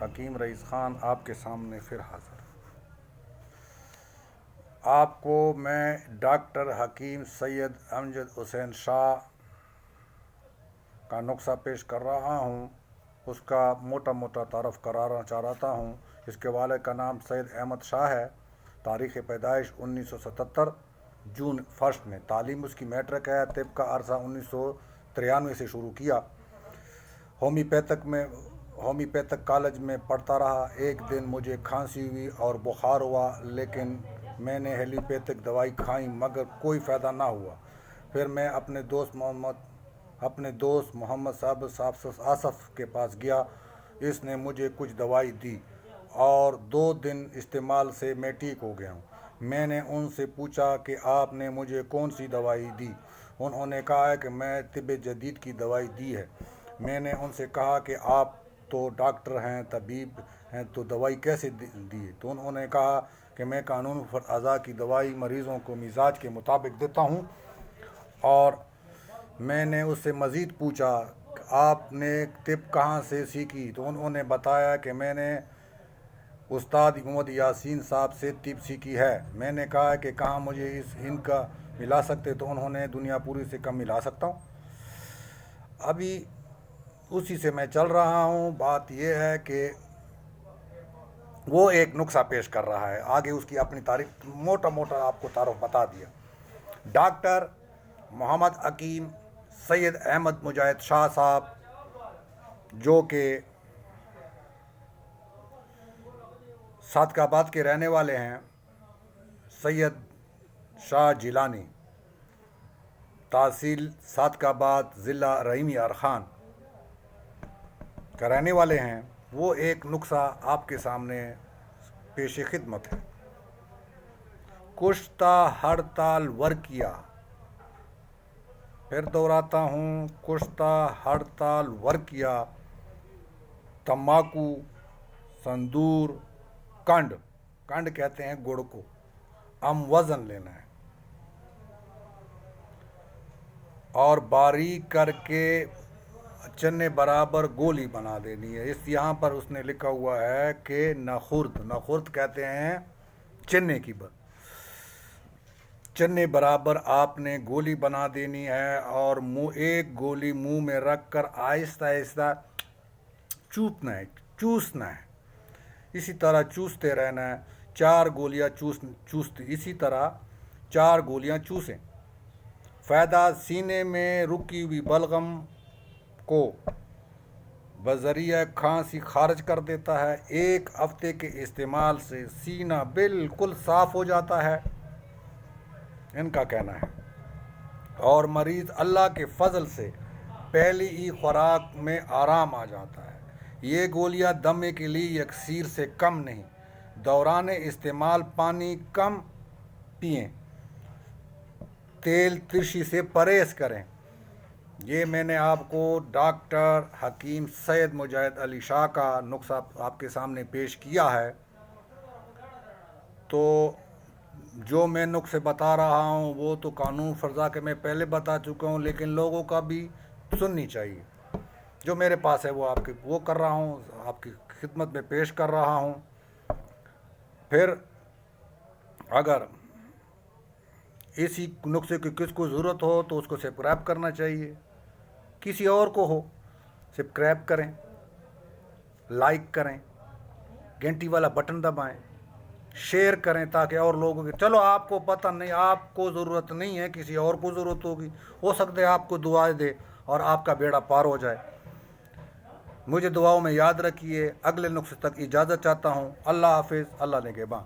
حکیم رئیس خان آپ کے سامنے پھر حاضر۔ آپ کو میں ڈاکٹر حکیم سید امجد حسین شاہ کا نسخہ پیش کر رہا ہوں۔ اس کا موٹا تعارف کرانا چاہتا ہوں۔ اس کے والد کا نام سید احمد شاہ ہے۔ تاریخ پیدائش 1977 جون 1 میں۔ تعلیم اس کی میٹرک ہے۔ طب کا عرصہ 1993 سے شروع کیا۔ ہومیوپیتھک کالج میں پڑھتا رہا۔ ایک دن مجھے کھانسی ہوئی اور بخار ہوا، لیکن میں نے ایلوپیتھک دوائی کھائی مگر کوئی فائدہ نہ ہوا۔ پھر میں اپنے دوست محمد صاحب آصف کے پاس گیا۔ اس نے مجھے کچھ دوائی دی اور 2 دن استعمال سے میں ٹھیک ہو گیا ہوں۔ میں نے ان سے پوچھا کہ آپ نے مجھے کون سی دوائی دی؟ انہوں نے کہا کہ میں طب جدید کی دوائی دی ہے۔ میں نے ان سے کہا کہ آپ تو ڈاکٹر ہیں، طبیب ہیں، تو دوائی کیسے دی؟ تو انہوں نے کہا کہ میں قانون پر اعضاء کی دوائی مریضوں کو مزاج کے مطابق دیتا ہوں۔ اور میں نے اس سے مزید پوچھا کہ آپ نے طب کہاں سے سیکھی؟ تو انہوں نے بتایا کہ میں نے استاد محمد یاسین صاحب سے طب سیکھی ہے۔ میں نے کہا کہ کہاں مجھے ان کا ملا سکتے؟ تو انہوں نے دنیا پوری سے کم ملا سکتا ہوں۔ ابھی اسی سے میں چل رہا ہوں۔ بات یہ ہے کہ وہ ایک نسخہ پیش کر رہا ہے، آگے اس کی اپنی تعریف موٹا آپ کو تعارف بتا دیا۔ ڈاکٹر محمد حکیم سید احمد مجاہد شاہ صاحب، جو کہ صادق آباد کے رہنے والے ہیں، سید شاہ جیلانی، تحصیل صادق آباد، ضلع رحیمی ارخان کا رہنے والے ہیں، وہ ایک نسخہ آپ کے سامنے پیش خدمت ہے۔ کشتہ ہڑتال ورکیا، پھر دہراتا ہوں، کشتہ ہڑتال ورکیا، تمباکو، سندور، کنڈ کہتے ہیں گڑ کو، وزن لینا ہے اور باریک کر کے چنے برابر گولی بنا دینی ہے۔ یہاں پر اس نے لکھا ہوا ہے کہ نخورد کہتے ہیں چنے برابر آپ نے گولی بنا دینی ہے اور ایک گولی منہ میں رکھ کر آہستہ چوسنا ہے۔ اسی طرح چوستے رہنا ہے۔ 4 گولیاں اسی طرح 4 گولیاں چوسیں۔ فائدہ: سینے میں رکی ہوئی بلغم کو بذریعہ کھانسی خارج کر دیتا ہے۔ 1 ہفتے کے استعمال سے سینہ بالکل صاف ہو جاتا ہے، ان کا کہنا ہے، اور مریض اللہ کے فضل سے پہلی ہی خوراک میں آرام آ جاتا ہے۔ یہ گولیاں دمے کے لیے یکسیر سے کم نہیں۔ دوران استعمال پانی کم پئیں، تیل ترشی سے پرہیز کریں۔ یہ میں نے آپ کو ڈاکٹر حکیم سید مجاہد علی شاہ کا نسخہ آپ کے سامنے پیش کیا ہے۔ تو جو میں نسخے بتا رہا ہوں وہ تو قانون فرضا کہ میں پہلے بتا چکا ہوں، لیکن لوگوں کا بھی سننی چاہیے۔ جو میرے پاس ہے وہ کر رہا ہوں، آپ کی خدمت میں پیش کر رہا ہوں۔ پھر اگر اسی نسخے کی کس کو ضرورت ہو تو اس کو سبسکرائب کرنا چاہیے، کسی اور کو ہو سبسکرائب کریں، لائک کریں، گھنٹی والا بٹن دبائیں، شیئر کریں تاکہ اور لوگوں کے چلو آپ کو پتہ نہیں، آپ کو ضرورت نہیں ہے، کسی اور کو ضرورت ہوگی، ہو سکتا ہے آپ کو دعائیں دے اور آپ کا بیڑا پار ہو جائے۔ مجھے دعاؤں میں یاد رکھیے۔ اگلے نسخے تک اجازت چاہتا ہوں۔ اللہ حافظ، اللہ نگہباں۔